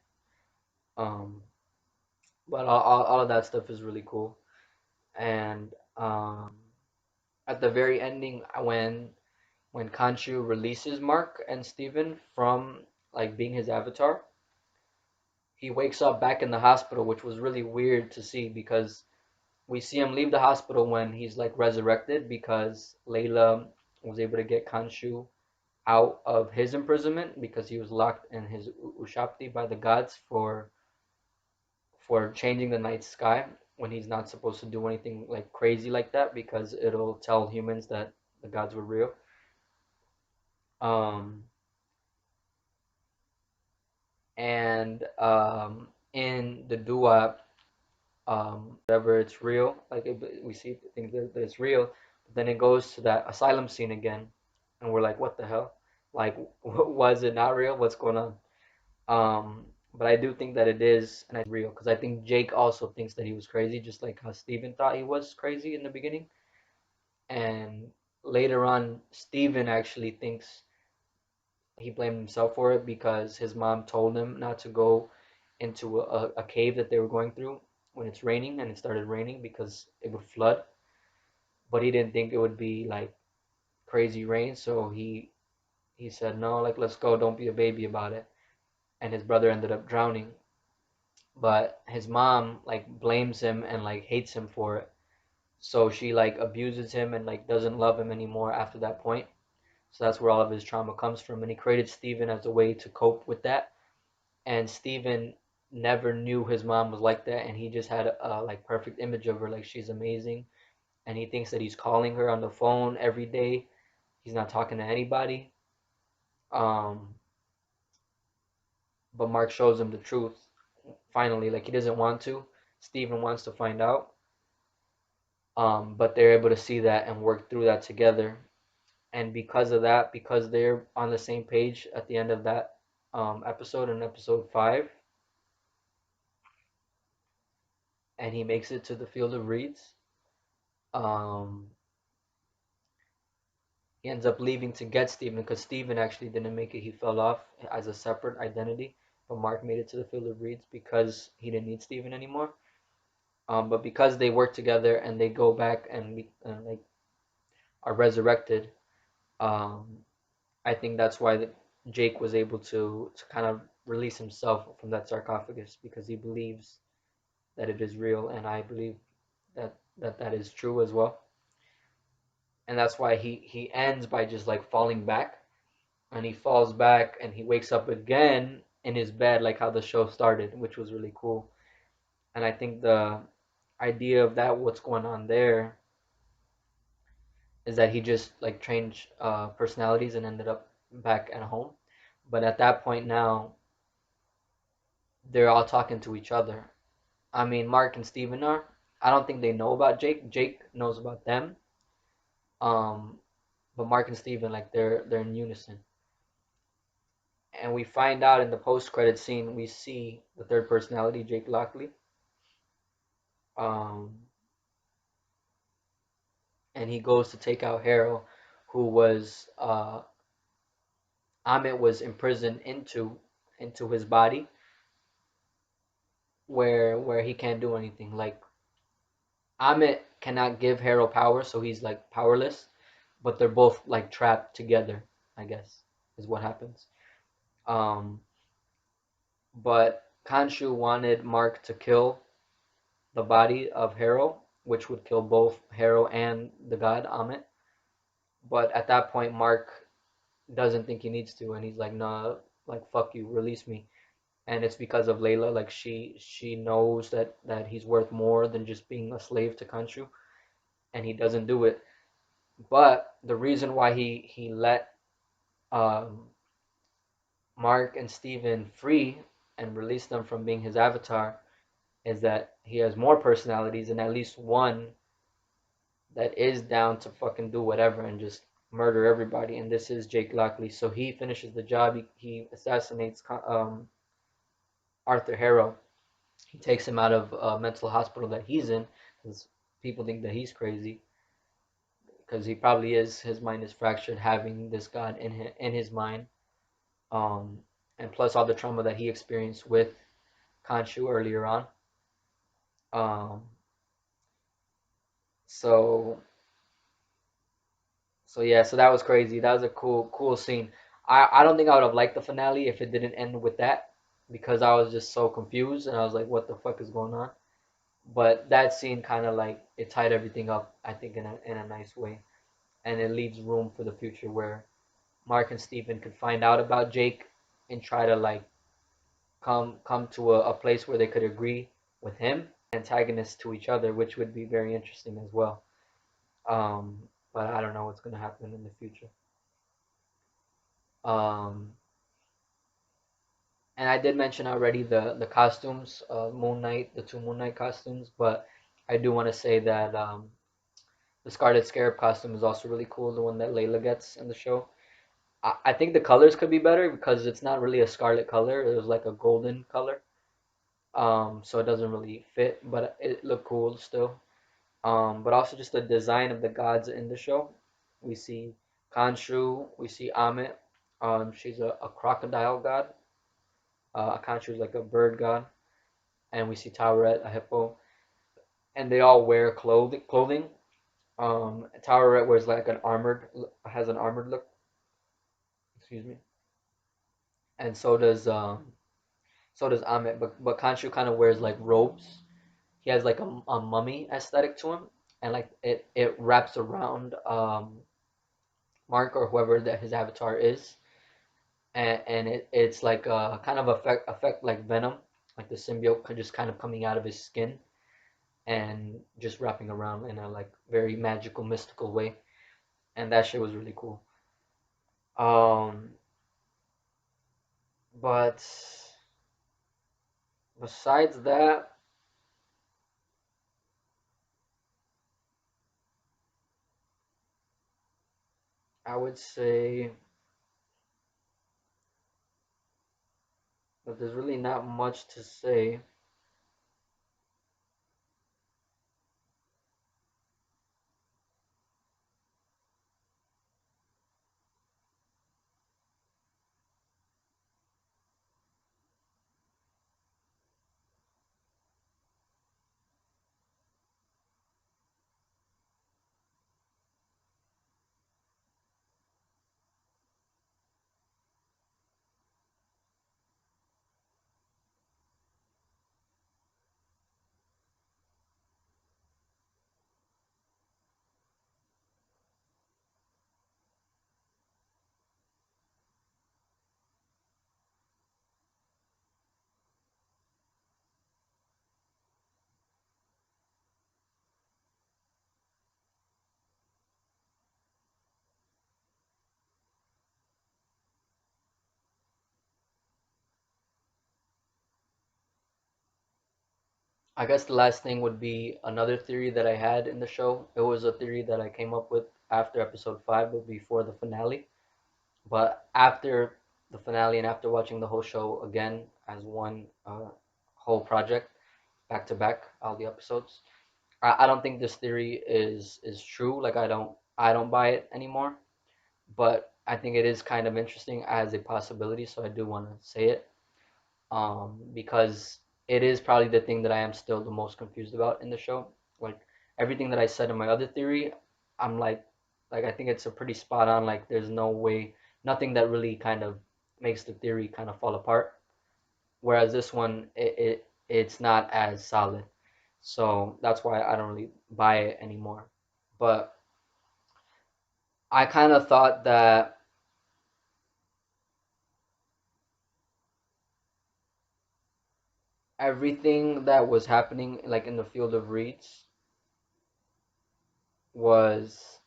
Um, but all of that stuff is really cool. And at the very ending, when Khonshu releases Mark and Steven from like being his avatar, he wakes up back in the hospital, which was really weird to see, because we see him leave the hospital when he's like resurrected, because Leila was able to get Khonshu out of his imprisonment because he was locked in his ushapti by the gods for changing the night sky when he's not supposed to do anything like crazy like that, because it'll tell humans that the gods were real. Um, and in the dua, whatever, it's real. Like we see things that it's real, but then it goes to that asylum scene again, and we're like, what the hell? Like, was it not real? What's going on? But I do think that it is, and I real, because I think Jake also thinks that he was crazy, just like how Steven thought he was crazy in the beginning. And later on, Steven actually thinks he blamed himself for it because his mom told him not to go into a cave that they were going through when it's raining, and it started raining because it would flood. But he didn't think it would be like crazy rain, so he said no, like let's go, don't be a baby about it. And his brother ended up drowning, but his mom like blames him and like hates him for it. So she like abuses him and like doesn't love him anymore after that point. So that's where all of his trauma comes from. And he created Steven as a way to cope with that. And Steven never knew his mom was like that, and he just had a like perfect image of her, like she's amazing, and he thinks that he's calling her on the phone every day. He's not talking to anybody. Um, but Mark shows him the truth finally. Like he doesn't want to. Steven wants to find out. But they're able to see that and work through that together. And because of that, because they're on the same page at the end of that episode, in episode 5, and he makes it to the field of reeds. Um, he ends up leaving to get Steven because Steven actually didn't make it. He fell off as a separate identity. But Mark made it to the field of reeds because he didn't need Steven anymore. But because they work together and they go back and like are resurrected, um, I think that's why Jake was able to kind of release himself from that sarcophagus because he believes that it is real, and I believe that is true as well. And that's why he ends by just like falling back, and he falls back and he wakes up again in his bed, like how the show started, which was really cool. And I think the idea of that, what's going on there, is that he just like changed personalities and ended up back at home. But at that point now, they're all talking to each other. I mean, Mark and Steven are. I don't think they know about Jake. Jake knows about them. Um, but Mark and Steven, like they're in unison. And we find out in the post-credit scene, we see the third personality, Jake Lockley. Um, and he goes to take out Harrow, who was Ammit was imprisoned into his body, where he can't do anything. Like Ammit cannot give Harrow power, so he's like powerless. But they're both like trapped together, I guess, is what happens. Um, but Khonshu wanted Mark to kill the body of Harrow, which would kill both Harrow and the god Ammit. But at that point, Mark doesn't think he needs to, and he's like, "Nah, like fuck you, release me." And it's because of Leila. Like she knows that he's worth more than just being a slave to Kanshu, and he doesn't do it. But the reason why he let um, Mark and Steven free and release them from being his avatar is that he has more personalities and at least one that is down to fucking do whatever and just murder everybody. And this is Jake Lockley. So he finishes the job. He assassinates Arthur Harrow. He takes him out of a mental hospital that he's in because people think that he's crazy because he probably is. His mind is fractured, having this god in his mind, um, and plus all the trauma that he experienced with Khonshu earlier on. Um, so yeah, so that was crazy. That was a cool scene. I don't think I would have liked the finale if it didn't end with that because I was just so confused and I was like, what the fuck is going on? But that scene kind of like it tied everything up, I think, in a nice way, and it leaves room for the future where Mark and Steven could find out about Jake and try to like come to a place where they could agree with him antagonists to each other, which would be very interesting as well. But I don't know what's gonna happen in the future. Um, and I did mention already the costumes, Moon Knight, the two Moon Knight costumes, but I do want to say that the Scarlet Scarab costume is also really cool, the one that Layla gets in the show. I think the colors could be better because it's not really a scarlet color; it was like a golden color. So it doesn't really fit, but it looked cool still. But also just the design of the gods in the show. We see Khonshu, we see Ammit. She's a crocodile god. Khonshu is like a bird god, and we see Taweret, a hippo, and they all wear clothing. Taweret wears like an armored, has an armored look. Excuse me, and so does Ammit, but Khonshu kind of wears like robes. He has like a mummy aesthetic to him, and like it wraps around Mark or whoever that his avatar is, and it's like kind of affect like venom, like the symbiote just kind of coming out of his skin and just wrapping around in a like very magical, mystical way, and that shit was really cool. Um, but besides that, I would say that there's really not much to say. I guess the last thing would be another theory that I had in the show. It was a theory that I came up with after episode 5, but before the finale. But after the finale and after watching the whole show again as one whole project, back to back, all the episodes, I don't think this theory is true. Like I don't buy it anymore. But I think it is kind of interesting as a possibility, so I do want to say it. Because it is probably the thing that I am still the most confused about in the show. Like everything that I said in my other theory, I'm like I think it's a pretty spot on. Like there's no way, nothing that really kind of makes the theory kind of fall apart. Whereas this one, it's not as solid. So that's why I don't really buy it anymore. But I kind of thought that everything that was happening like in the field of reeds was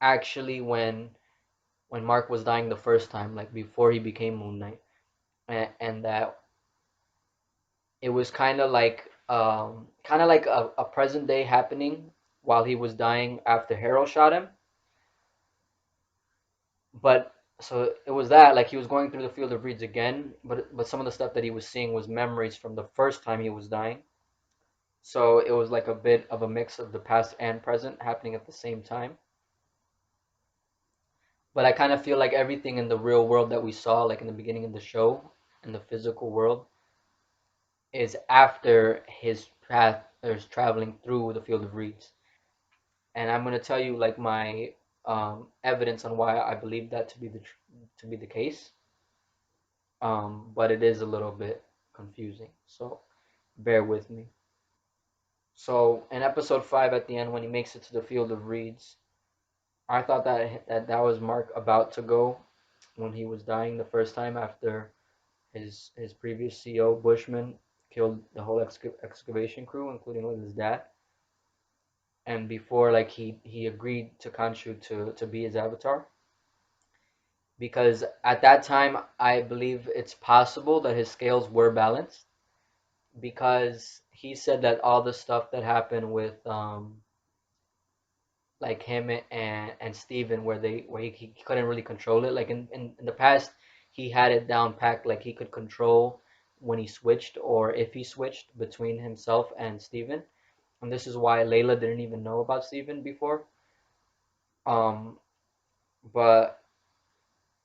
actually when Mark was dying the first time, like before he became Moon Knight, and that it was kind of like a present day happening while he was dying after Harrow shot him. But so it was that like he was going through the field of reeds again, but some of the stuff that he was seeing was memories from the first time he was dying. So it was like a bit of a mix of the past and present happening at the same time. But I kind of feel like everything in the real world that we saw, like in the beginning of the show, in the physical world, is after his path is traveling through the field of reeds. And I'm gonna tell you like my evidence on why I believe that to be the case. But it is a little bit confusing, so bear with me. So in episode 5, at the end, when he makes it to the field of reeds, I thought that was Mark about to go when he was dying the first time after his previous CEO Bushman killed the whole excavation crew, including with his dad. And before like he agreed to Khonshu to be his avatar, because at that time I believe it's possible that his scales were balanced, because he said that all the stuff that happened with like him and Steven, where he couldn't really control it. Like in the past, he had it down packed. Like he could control when he switched or if he switched between himself and Steven. And this is why Layla didn't even know about Steven before. Um, but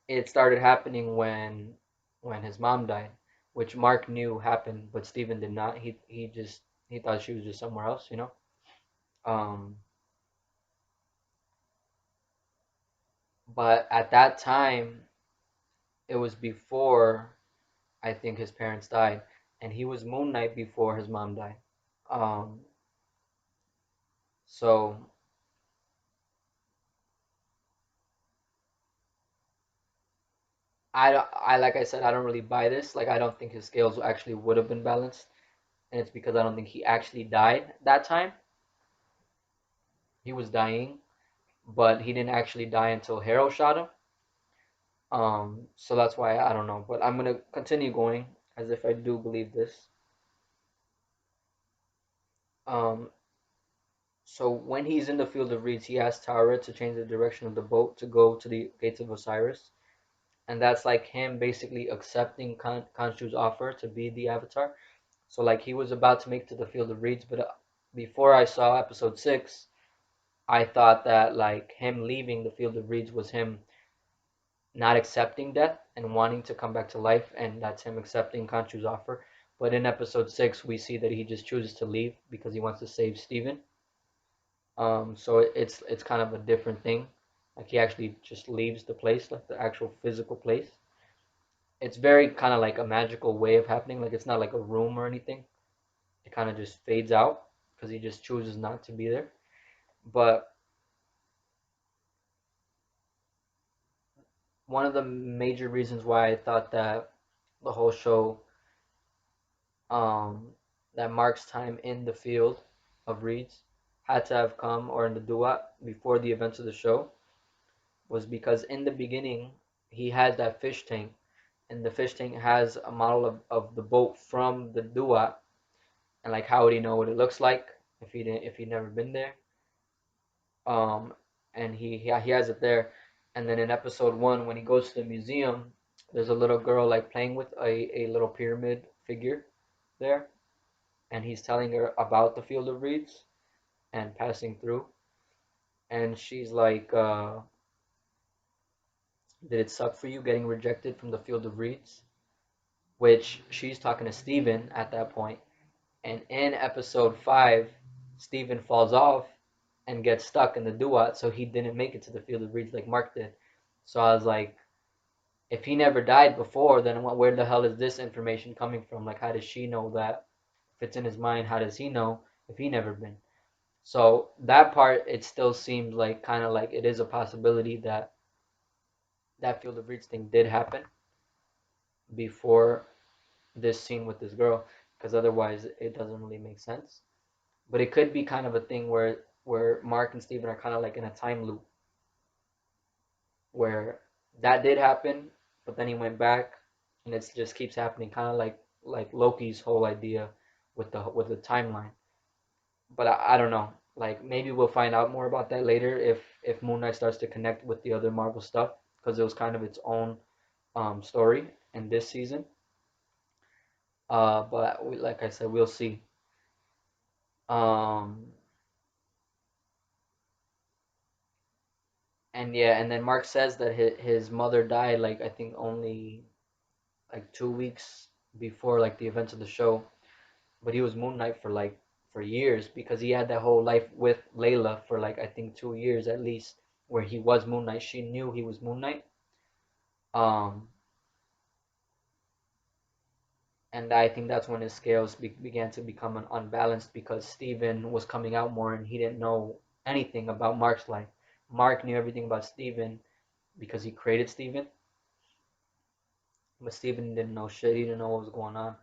it started happening when his mom died, which Mark knew happened, but Steven did not. He thought she was just somewhere else, you know. Um, but at that time, it was before I think his parents died, and he was Moon Knight before his mom died. Um, so I like I said, I don't really buy this. Like I don't think his scales actually would have been balanced, and it's because I don't think he actually died that time. He was dying, but he didn't actually die until Harrow shot him. So that's why I don't know. But I'm gonna continue going as if I do believe this. Um, so when he's in the field of reeds, he asks Tara to change the direction of the boat to go to the gates of Osiris, and that's like him basically accepting Khonshu's offer to be the Avatar. So like he was about to make it to the field of reeds, but before I saw episode 6, I thought that like him leaving the field of reeds was him not accepting death and wanting to come back to life, and that's him accepting Khonshu's offer. But in episode 6, we see that he just chooses to leave because he wants to save Steven. So it's kind of a different thing. Like he actually just leaves the place, like the actual physical place. It's very kind of like a magical way of happening. Like it's not like a room or anything. It kind of just fades out because he just chooses not to be there. But one of the major reasons why I thought that the whole show, um, that Mark's time in the field of reeds had to have come, or in the duat before the events of the show, was because in the beginning he has that fish tank, and the fish tank has a model of the boat from the duat, and like how would he know what it looks like if he'd never been there? Um, and he has it there, and then in episode 1 when he goes to the museum, there's a little girl like playing with a little pyramid figure there, and he's telling her about the field of reeds and passing through, and she's like, did it suck for you getting rejected from the field of reeds? Which she's talking to Steven at that point. And in episode 5, Steven falls off and gets stuck in the duat, so he didn't make it to the field of reeds like Mark did. So I was like, if he never died before, then where the hell is this information coming from? Like, how does she know that? If it's in his mind, how does he know if he never been? So that part, it still seems like kind of like it is a possibility that that field of reeds thing did happen before this scene with this girl, because otherwise it doesn't really make sense. But it could be kind of a thing where Mark and Steven are kind of like in a time loop where that did happen, but then he went back, and it just keeps happening, kind of like Loki's whole idea with the timeline. But I don't know. Like maybe we'll find out more about that later if Moon Knight starts to connect with the other Marvel stuff, because it was kind of its own story in this season. But like I said, we'll see. Um, and yeah, and then Mark says that his mother died like I think only like 2 weeks before like the events of the show, but he was Moon Knight for years because he had that whole life with Layla for like I think 2 years at least, where he was Moon Knight. She knew he was Moon Knight. Um, and I think that's when his scales began to become unbalanced because Steven was coming out more and he didn't know anything about Mark's life. Mark knew everything about Steven because he created Steven, but Steven didn't know shit. He didn't know what was going on.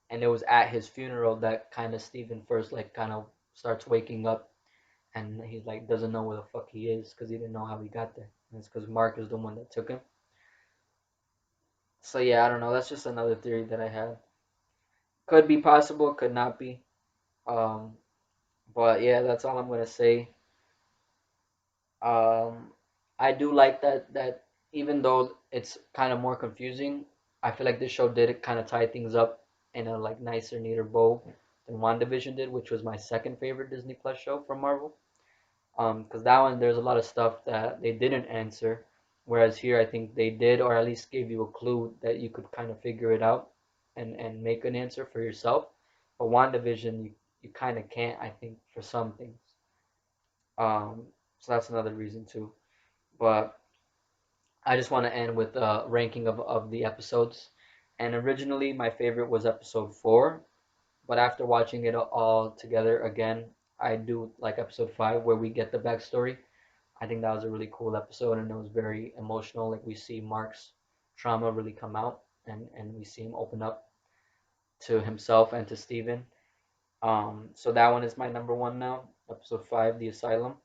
And it was at his funeral that kind of Steven first like kind of starts waking up, and he's like doesn't know where the fuck he is because he didn't know how he got there. And it's because Mark is the one that took him. So yeah, I don't know. That's just another theory that I have. Could be possible, could not be. Um, but yeah, that's all I'm gonna say. Um, I do like that even though it's kind of more confusing, I feel like this show did kind of tie things up in a like nicer, neater bow than WandaVision did, which was my second favorite Disney Plus show from Marvel. Because that one there's a lot of stuff that they didn't answer, whereas here I think they did, or at least gave you a clue that you could kind of figure it out and make an answer for yourself. But WandaVision, you kind of can't, I think, for some things. So that's another reason too. But I just want to end with a ranking of the episodes. And originally, my favorite was episode 4, but after watching it all together again, I do like episode 5 where we get the backstory. I think that was a really cool episode, and it was very emotional. Like we see Mark's trauma really come out, and we see him open up to himself and to Steven. So that one is my number one now. Episode 5, The Asylum.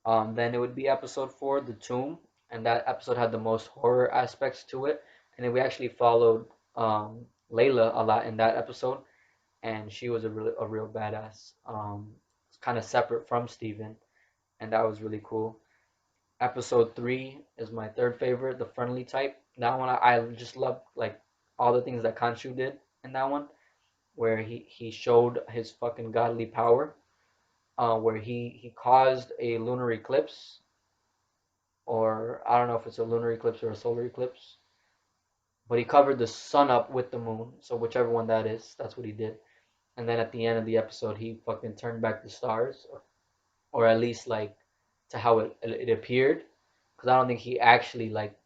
Then it would be episode 4, The Tomb, and that episode had the most horror aspects to it. And then we actually followed Layla a lot in that episode, and she was a real badass. Kind of separate from Steven, and that was really cool. Episode 3 is my third favorite, The Friendly Type. That one I just love like all the things that Khonshu did in that one, where he showed his fucking godly power, where he caused a lunar eclipse, or I don't know if it's a lunar eclipse or a solar eclipse, but he covered the sun up with the moon. So whichever one that is, that's what he did. And then at the end of the episode, he fucking turned back the stars, or at least like to how it appeared, because I don't think he actually like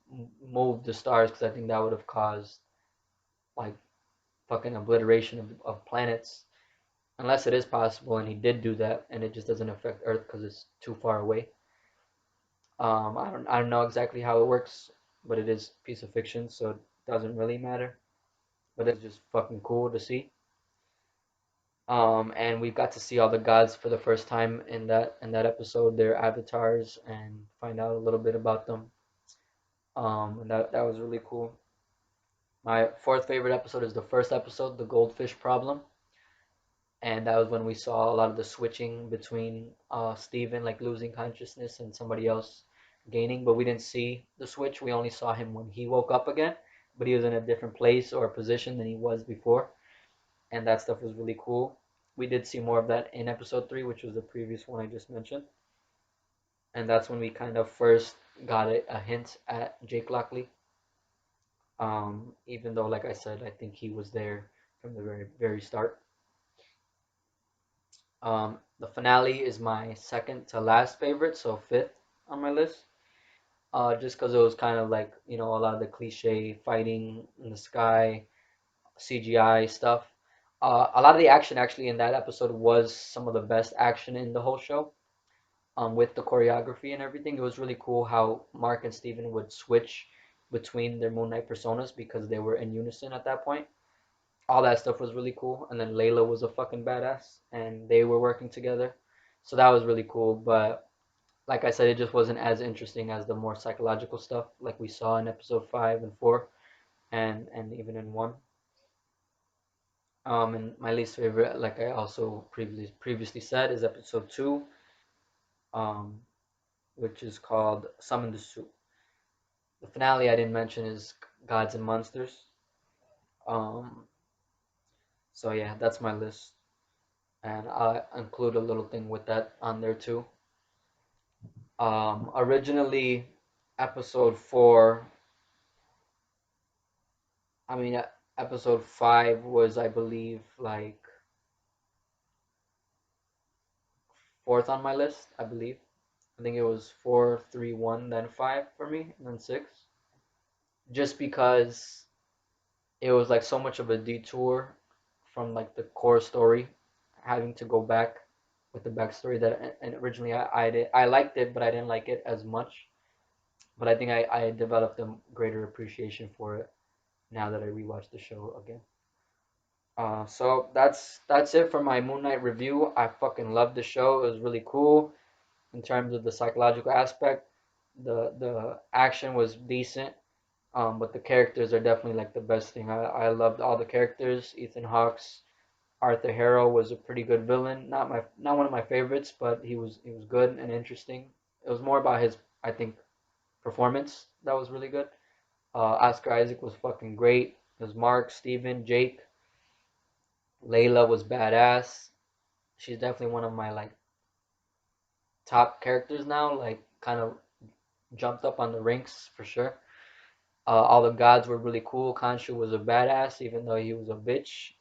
moved the stars, because I think that would have caused like fucking obliteration of planets, unless it is possible and he did do that and it just doesn't affect Earth because it's too far away. I don't know exactly how it works, but it is a piece of fiction, so it doesn't really matter. But it's just fucking cool to see. And we got to see all the gods for the first time in that episode, their avatars, and find out a little bit about them. And that was really cool. My fourth favorite episode is the first episode, the Goldfish Problem, and that was when we saw a lot of the switching between Steven like losing consciousness and somebody else gaining, but we didn't see the switch. We only saw him when he woke up again, but he was in a different place or position than he was before, and that stuff was really cool. We did see more of that in episode 3, which was the previous one I just mentioned, and that's when we kind of first got a hint at Jake Lockley. Even though, like I said, I think he was there from the very start. The finale is my second to last favorite, so fifth on my list. Just because it was kind of like, a lot of the cliche fighting in the sky, CGI stuff. A lot of the action actually in that episode was some of the best action in the whole show. With the choreography and everything, it was really cool how Mark and Steven would switch between their Moon Knight personas because they were in unison at that point. All that stuff was really cool. And then Layla was a fucking badass, and they were working together, so that was really cool. But like I said, it just wasn't as interesting as the more psychological stuff, like we saw in episode 5 and 4, and even in 1. And my least favorite, like I also previously said, is episode 2, um, which is called Summon the Suit. The finale I didn't mention is Gods and Monsters. Um, so yeah, that's my list, and I include a little thing with that on there too. Originally, episode 4, I mean, episode 5 was, I believe, like fourth on my list, I believe. I think it was 4, 3, 1, then 5 for me, and then 6. Just because it was like so much of a detour from like the core story, having to go back with the backstory that, and originally I liked it, but I didn't like it as much. But I think I developed a greater appreciation for it now that I rewatched the show again. So that's it for my Moon Knight review. I fucking loved the show. It was really cool in terms of the psychological aspect. The action was decent, but the characters are definitely like the best thing. I loved all the characters. Ethan Hawke's Arthur Harrow was a pretty good villain. Not one of my favorites, but he was good and interesting. It was more about his, I think, performance that was really good. Oscar Isaac was fucking great. It was Mark, Steven, Jake. Layla was badass. She's definitely one of my like top characters now. Like kind of jumped up on the ranks for sure. All the gods were really cool. Kanshu was a badass, even though he was a bitch.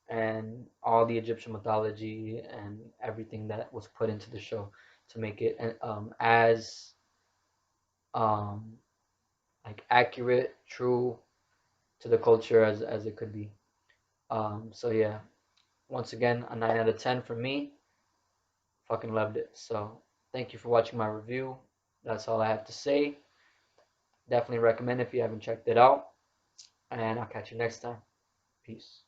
And all the Egyptian mythology and everything that was put into the show to make it as um, like accurate, true to the culture as it could be. So yeah, once again, a 9 out of 10 for me. Fucking loved it. So Thank you for watching my review. That's all I have to say. Definitely recommend if you haven't checked it out. And I'll catch you next time. Peace.